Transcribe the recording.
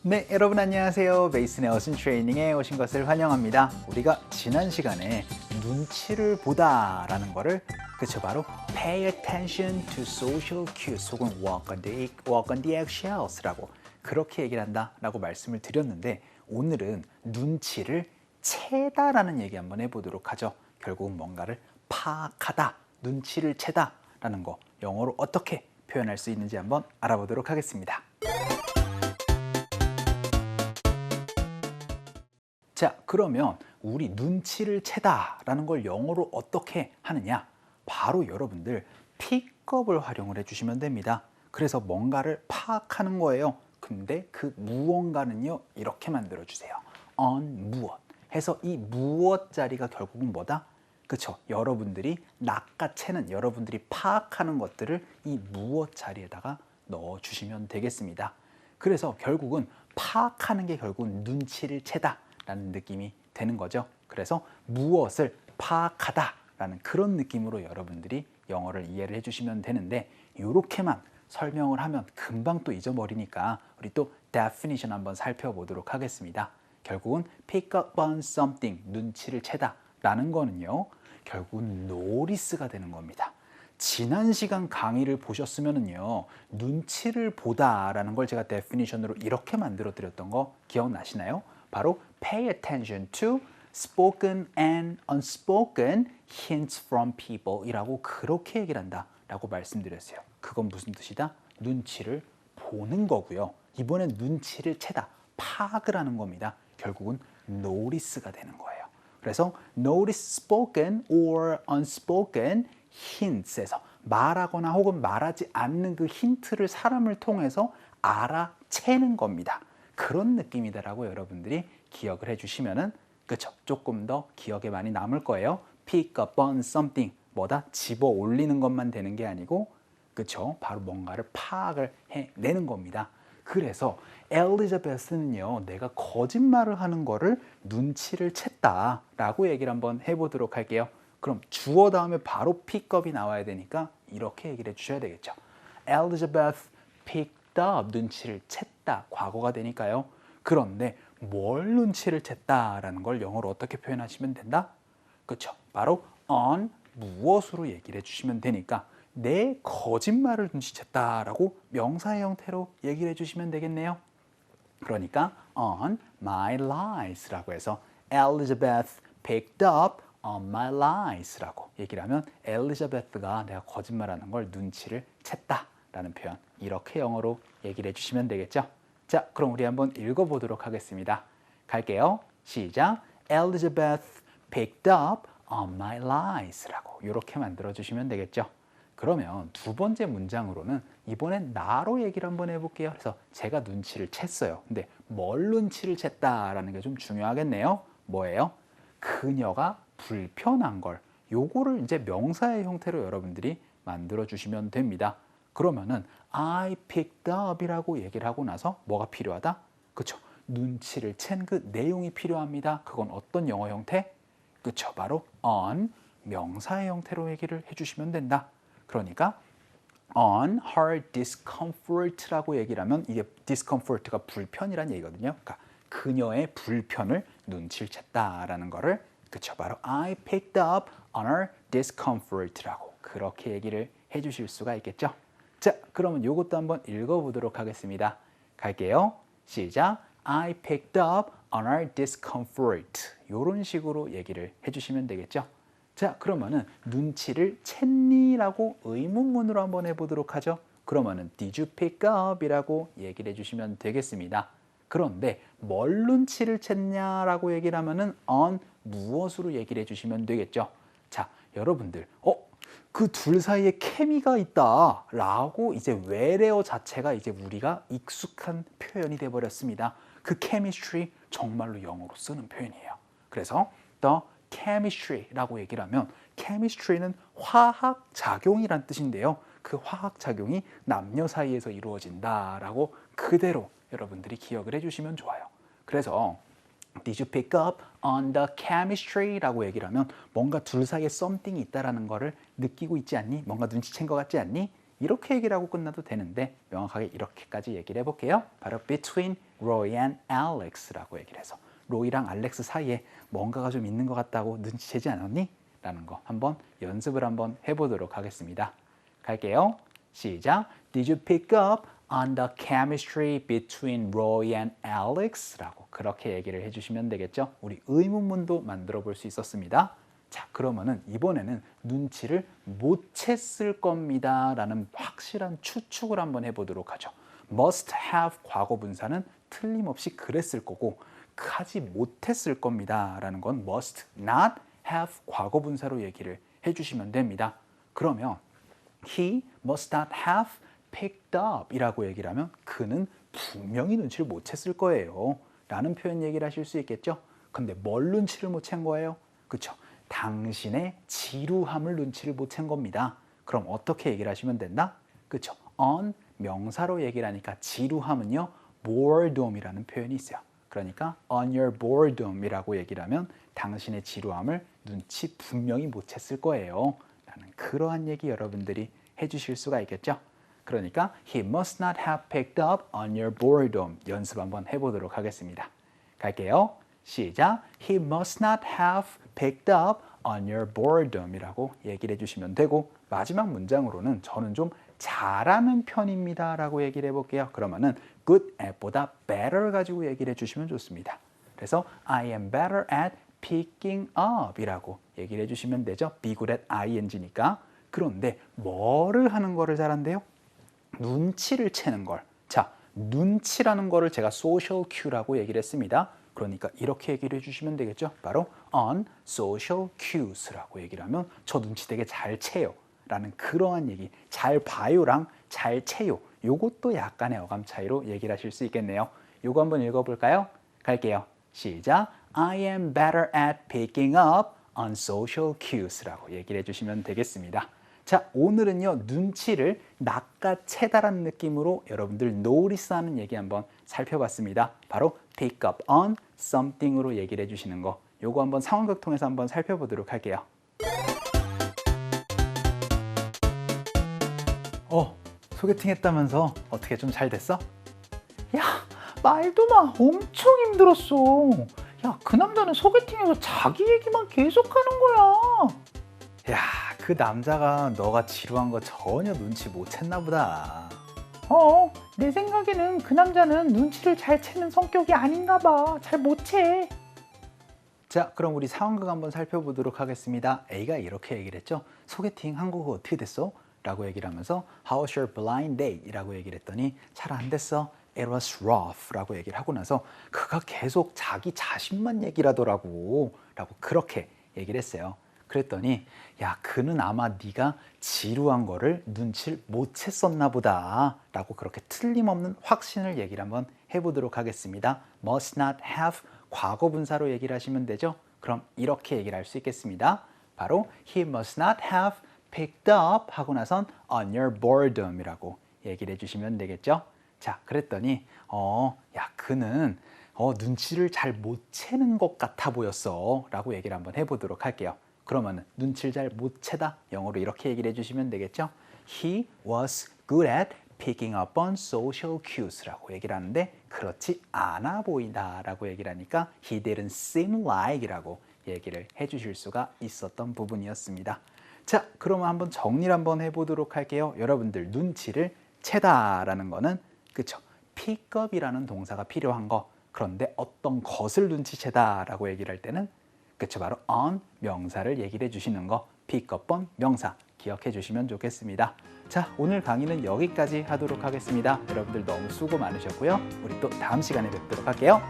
네, 여러분 안녕하세요. 베이슨의 어순 트레이닝에 오신 것을 환영합니다. 우리가 지난 시간에 눈치를 보다라는 거를 바로 pay attention to social cues 혹은 walk on the eggshells 라고 그렇게 얘기를 한다라고 말씀을 드렸는데 오늘은 눈치를 채다라는 얘기 한번 해보도록 하죠. 결국은 뭔가를 파악하다, 눈치를 채다라는 거 영어로 어떻게 표현할 수 있는지 한번 알아보도록 하겠습니다. 자, 그러면 우리 눈치를 채다라는 걸 영어로 어떻게 하느냐? 바로 여러분들 pickup을 활용을 해주시면 됩니다. 그래서 뭔가를 파악하는 거예요. 근데 그 무언가는요, 이렇게 만들어주세요. on 무엇 해서 이 무엇 자리가 결국은 뭐다? 그쵸? 여러분들이 낚아채는, 여러분들이 파악하는 것들을 이 무엇 자리에다가 넣어주시면 되겠습니다. 그래서 결국은 파악하는 게 결국은 눈치를 채다 라는 느낌이 되는 거죠. 그래서 무엇을 파악하다 라는 그런 느낌으로 여러분들이 영어를 이해를 해주시면 되는데 이렇게만 설명을 하면 금방 또 잊어버리니까 우리 또 definition 한번 살펴보도록 하겠습니다. 결국은 pick up on something, 눈치를 채다 라는 거는요, 결국은 notice가 되는 겁니다. 지난 시간 강의를 보셨으면요, 눈치를 보다라는 걸 제가 definition으로 이렇게 만들어 드렸던 거 기억나시나요? 바로 pay attention to spoken and unspoken hints from people 이라고 그렇게 얘기를 한다 라고 말씀드렸어요. 그건 무슨 뜻이다? 눈치를 보는 거고요. 이번엔 눈치를 채다, 파악을 하는 겁니다. 결국은 notice가 되는 거예요. 그래서 notice spoken or unspoken hints에서 말하거나 혹은 말하지 않는 그 힌트를 사람을 통해서 알아채는 겁니다. 그런 느낌이다라고 여러분들이 기억을 해주시면은 그쵸? 조금 더 기억에 많이 남을 거예요. pick up on something 뭐다? 집어 올리는 것만 되는 게 아니고 그쵸? 바로 뭔가를 파악을 해내는 겁니다. 그래서 엘리자베스는요, 내가 거짓말을 하는 거를 눈치를 챘다 라고 얘기를 한번 해보도록 할게요. 그럼 주어 다음에 바로 pick up이 나와야 되니까 이렇게 얘기를 해주셔야 되겠죠. Elizabeth picked up, 눈치를 챘다, 과거가 되니까요. 그런데 뭘 눈치를 챘다라는 걸 영어로 어떻게 표현하시면 된다? 그렇죠. 바로 on 무엇으로 얘기를 해주시면 되니까 내 거짓말을 눈치챘다라고 명사의 형태로 얘기를 해주시면 되겠네요. 그러니까 on my lies라고 해서 Elizabeth picked up on my lies라고 얘기를 하면 엘리자베스가 내가 거짓말하는 걸 눈치를 챘다라는 표현, 이렇게 영어로 얘기를 해주시면 되겠죠. 자, 그럼 우리 한번 읽어보도록 하겠습니다. 갈게요. 시작. Elizabeth picked up on my lies라고 이렇게 만들어주시면 되겠죠. 그러면 두 번째 문장으로는 이번엔 나로 얘기를 한번 해볼게요. 그래서 제가 눈치를 챘어요. 근데 뭘 눈치를 챘다라는 게 좀 중요하겠네요. 뭐예요? 그녀가 불편한 걸, 요거를 이제 명사의 형태로 여러분들이 만들어주시면 됩니다. 그러면은 I picked up 이라고 얘기를 하고 나서 뭐가 필요하다? 그쵸? 눈치를 챈 그 내용이 필요합니다. 그건 어떤 영어 형태? 그쵸? 바로 on 명사의 형태로 얘기를 해주시면 된다. 그러니까 on her discomfort라고 얘기를 하면 이게 discomfort가 불편이란 얘기거든요. 그러니까 그녀의 불편을 눈치를 챘다라는 거를 그쵸? 바로 I picked up on her discomfort라고 그렇게 얘기를 해주실 수가 있겠죠. 자, 그러면 이것도 한번 읽어보도록 하겠습니다. 갈게요. 시작. I picked up on our discomfort. 이런 식으로 얘기를 해주시면 되겠죠. 자, 그러면은 눈치를 챘니? 라고 의문문으로 한번 해보도록 하죠. 그러면은 Did you pick up? 이라고 얘기를 해주시면 되겠습니다. 그런데 뭘 눈치를 챘냐? 라고 얘기를 하면은 on 무엇으로 얘기를 해주시면 되겠죠. 자, 여러분들 그 둘 사이에 케미가 있다 라고 이제 where어 자체가 이제 우리가 익숙한 표현이 돼 버렸습니다. 그 chemistry 정말로 영어로 쓰는 표현이에요. 그래서 the chemistry라고 얘기를 하면 chemistry는 화학작용이란 뜻인데요. 그 화학작용이 남녀 사이에서 이루어진다라고 그대로 여러분들이 기억을 해주시면 좋아요. 그래서 Did you pick up on the chemistry라고 얘기를 하면 뭔가 둘 사이에 something이 있다라는 거를 느끼고 있지 않니? 뭔가 눈치챈 것 같지 않니? 이렇게 얘기를 하고 끝나도 되는데 명확하게 이렇게까지 얘기를 해볼게요. 바로 between Roy and Alex라고 얘기를 해서 로이랑 알렉스 사이에 뭔가가 좀 있는 것 같다고 눈치채지 않았니? 라는 거 한번 연습을 한번 해보도록 하겠습니다. 갈게요. 시작. Did you pick up on the chemistry between Roy and Alex? 라고 그렇게 얘기를 해주시면 되겠죠. 우리 의문문도 만들어 볼 수 있었습니다. 자, 그러면은 이번에는 눈치를 못 챘을 겁니다 라는 확실한 추측을 한번 해보도록 하죠. must have 과거 분사는 틀림없이 그랬을 거고 하지 못했을 겁니다 라는 건 must not have 과거 분사로 얘기를 해주시면 됩니다. 그러면 he must not have picked up 이라고 얘기를 하면 그는 분명히 눈치를 못 챘을 거예요 라는 표현 얘기를 하실 수 있겠죠. 근데 뭘 눈치를 못 챈 거예요? 그렇죠. 당신의 지루함을 눈치를 못 챈 겁니다. 그럼 어떻게 얘기를 하시면 된다? 그렇죠. on 명사로 얘기를 하니까 지루함은요 boredom이라는 표현이 있어요. 그러니까 on your boredom이라고 얘기를 하면 당신의 지루함을 눈치 분명히 못 챘을 거예요 라는 그러한 얘기 여러분들이 해주실 수가 있겠죠. 그러니까 he must not have picked up on your boredom 연습 한번 해보도록 하겠습니다. 갈게요. 시작. He must not have picked up on your boredom 이라고 얘기를 해주시면 되고 마지막 문장으로는 저는 좀 잘하는 편입니다 라고 얘기를 해볼게요. 그러면은 good at보다 better 가지고 얘기를 해주시면 좋습니다. 그래서 I am better at picking up 이라고 얘기를 해주시면 되죠. be good at ing니까. 그런데 뭐를 하는 거를 잘한대요? 눈치를 채는 걸. 자, 눈치라는 거를 제가 social cue라고 얘기를 했습니다. 그러니까 이렇게 얘기를 해주시면 되겠죠. 바로 on social cues라고 얘기를 하면 저 눈치 되게 잘 채요 라는 그러한 얘기. 잘 봐요랑 잘 채요. 요것도 약간의 어감 차이로 얘기를 하실 수 있겠네요. 요거 한번 읽어볼까요? 갈게요. 시작. I am better at picking up on social cues라고 얘기를 해주시면 되겠습니다. 자, 오늘은요 눈치를 낚아채다라는 느낌으로 여러분들 notice하는 얘기 한번 살펴봤습니다. 바로 pick up on something으로 얘기를 해주시는 거. 요거 한번 상황극 통해서 한번 살펴보도록 할게요. 소개팅 했다면서 어떻게 좀 잘 됐어? 야, 말도 마. 엄청 힘들었어. 야, 그 남자는 소개팅에서 자기 얘기만 계속하는 거야. 야, 그 남자가 너가 지루한 거 전혀 눈치 못 챘나 보다. 내 생각에는 그 남자는 눈치를 잘 채는 성격이 아닌가 봐. 잘 못 채. 자, 그럼 우리 상황극 한번 살펴보도록 하겠습니다. A가 이렇게 얘기를 했죠. 소개팅 한국어 어떻게 됐어? 라고 얘기를 하면서 How was your blind date? 이라고 얘기를 했더니 잘 안 됐어. It was rough 라고 얘기를 하고 나서 그가 계속 자기 자신만 얘기를 하더라고 라고 그렇게 얘기를 했어요. 그랬더니 야, 그는 아마 네가 지루한 거를 눈치를 못 챘었나 보다 라고 그렇게 틀림없는 확신을 얘기를 한번 해보도록 하겠습니다. must not have 과거 분사로 얘기를 하시면 되죠. 그럼 이렇게 얘기를 할 수 있겠습니다. 바로 he must not have picked up 하고 나선 on your boredom 이라고 얘기를 해주시면 되겠죠. 자, 그랬더니 야, 그는 눈치를 잘 못 채는 것 같아 보였어 라고 얘기를 한번 해보도록 할게요. 그러면 눈치를 잘 못 채다 영어로 이렇게 얘기를 해주시면 되겠죠. He was good at picking up on social cues라고 얘기를 하는데 그렇지 않아 보인다 라고 얘기를 하니까 he didn't seem like 이라고 얘기를 해주실 수가 있었던 부분이었습니다. 자, 그러면 한번 정리를 한번 해보도록 할게요. 여러분들 눈치를 채다라는 거는 그쵸? pickup이라는 동사가 필요한 거. 그런데 어떤 것을 눈치채다라고 얘기를 할 때는 그쵸? 바로 on 명사를 얘기를 해주시는 거. pick up on 명사 기억해 주시면 좋겠습니다. 자, 오늘 강의는 여기까지 하도록 하겠습니다. 여러분들 너무 수고 많으셨고요. 우리 또 다음 시간에 뵙도록 할게요.